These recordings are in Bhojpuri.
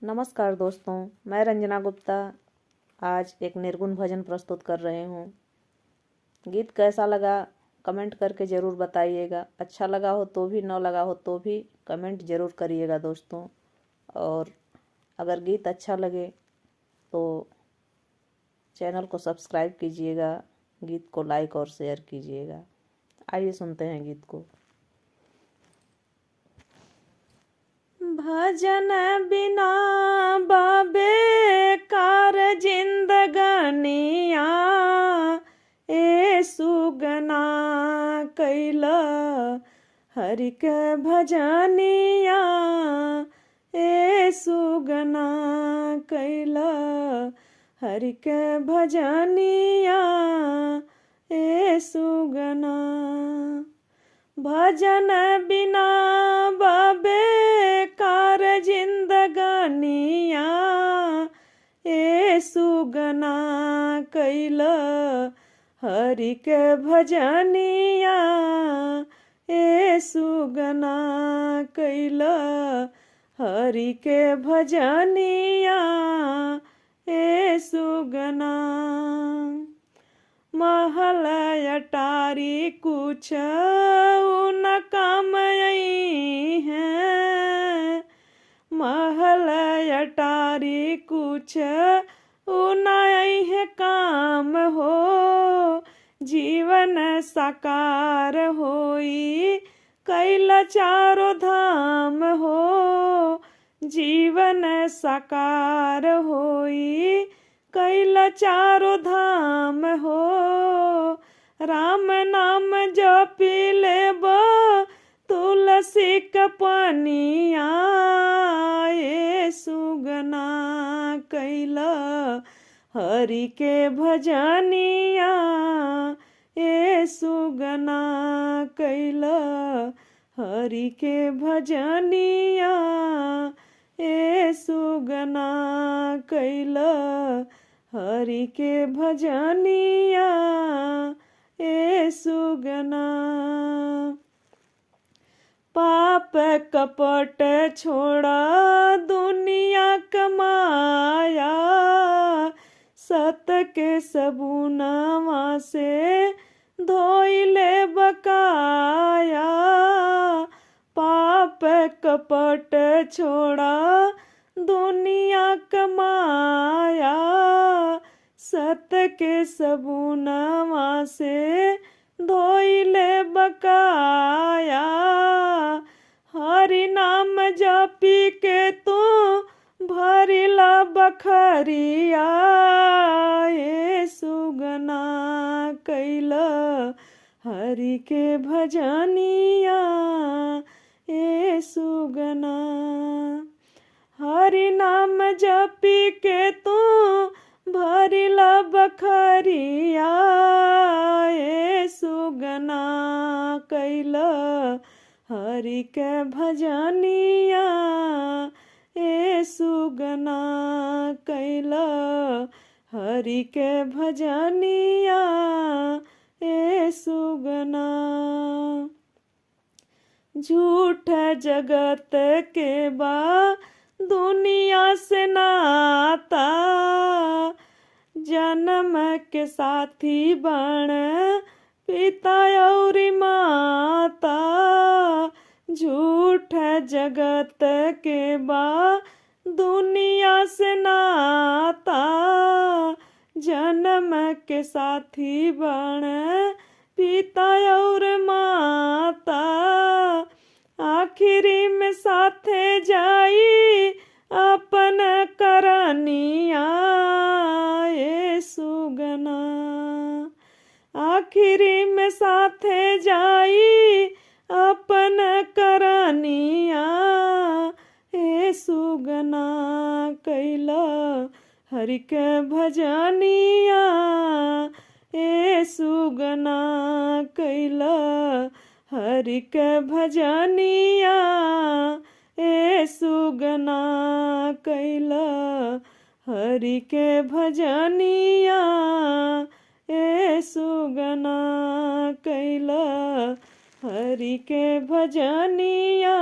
नमस्कार दोस्तों, मैं रंजना गुप्ता आज एक निर्गुण भजन प्रस्तुत कर रही हूँ। गीत कैसा लगा कमेंट करके ज़रूर बताइएगा। अच्छा लगा हो तो भी, न लगा हो तो भी कमेंट ज़रूर करिएगा दोस्तों। और अगर गीत अच्छा लगे तो चैनल को सब्सक्राइब कीजिएगा, गीत को लाइक और शेयर कीजिएगा। आइए सुनते हैं गीत को। भजन बिना बाबे कार जिंदगनिया, ए सुगना कैला हरि के भजनिया, ए सुगना कैला हरि के भजनिया, ए सुगना। भजन बिना बाबे कार जिंदगनिया, ए सुगना कैला हरि के भजनिया, ए सुगना कैला हरि के भजनिया, ए सुगना। महल अटारी कुछ न काम आई है, महल अटारी कुछ न आई है काम हो, जीवन साकार होई कैला चारों धाम हो, जीवन साकार होई कैला चारों धाम हो। राम नाम जपी लेब तुलसी कपनिया, ए सुगना कैला हरि के भजनिया, ए सुगना कैला हरि के भजनिया, ए सुगना कैला हरि के भजनिया, ए सुगना। पाप कपट छोड़ा दुनिया कमाया, सत के सबूनावा से धोइले बकाया, पाप कपट छोड़ा दुनिया कमाया, सत के सबूनावा से धोइले बकाया, हरि नाम जपी के तू भरिला बखरिया, ए सुगना कैला हरि के भजनिया, ए सुगना। हरि नाम जपी के तू भरिला बखरिया, ए सुगना कैला हरि के भजनिया, ए सुगना कैला हरि के भजनिया, ए सुगना। झूठ जगत के बा दुनिया से नाता, जन्म के साथी बण पिता और माता, झूठ जगत के बा दुनिया से नाता, जन्म के साथी बण पिता और माता, आखिरी में साथे जाई अपन करनिया, ए सुगना। आखिरी में साथे जाई अपन करनिया, ए सुगना कैला हरि के भजनिया, ए सुगना कैला हरि के भजनिया, ए सुगना कैला हरि के भजनिया, ए सुगना कैला हरि के भजनिया,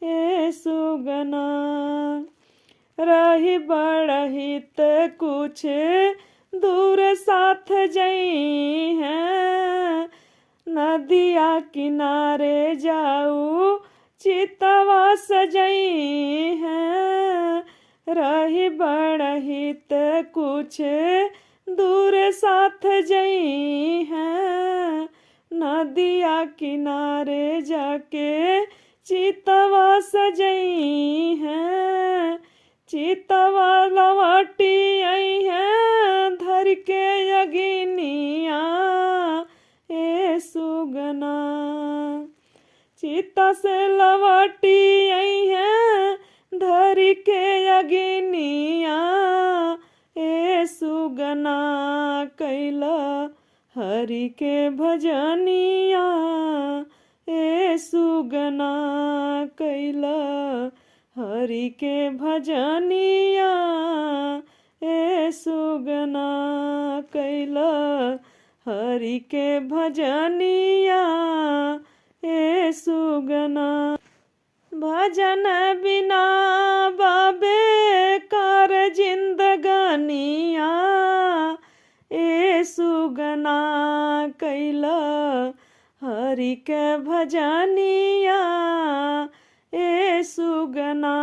ए सुगना। रही बड़हित कुछ दूर साथ जई हैं, नदिया किनारे जाऊ चितवा सजई हैं। रही बड़हित कुछ दूर साथ जई हैं, नदिया किनारे जाके चितवा सजई हैं। चितवा लवटी आई है धर के अगिनिया ए सुगना। चिता से लवटी आई है धर के अगिनिया ए सुगना। कैला हरि के भजनिया ए सुगना। कैला हरि के भजनिया ए सुगना। कैला हरि के भजनिया ए सुगना। भजन बिना बाबे कार जिंदगानिया ए सुगना। कैला हरि के भजनिया ए सुगना।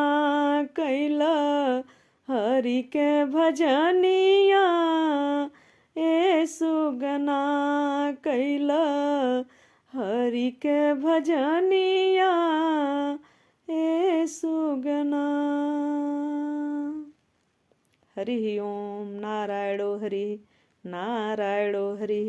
कैला हरि के भजनिया ए सुगना। कैला हरि के भजनिया ए सुगना। हरि ओम। नारायणो हरि नारायणो हरि।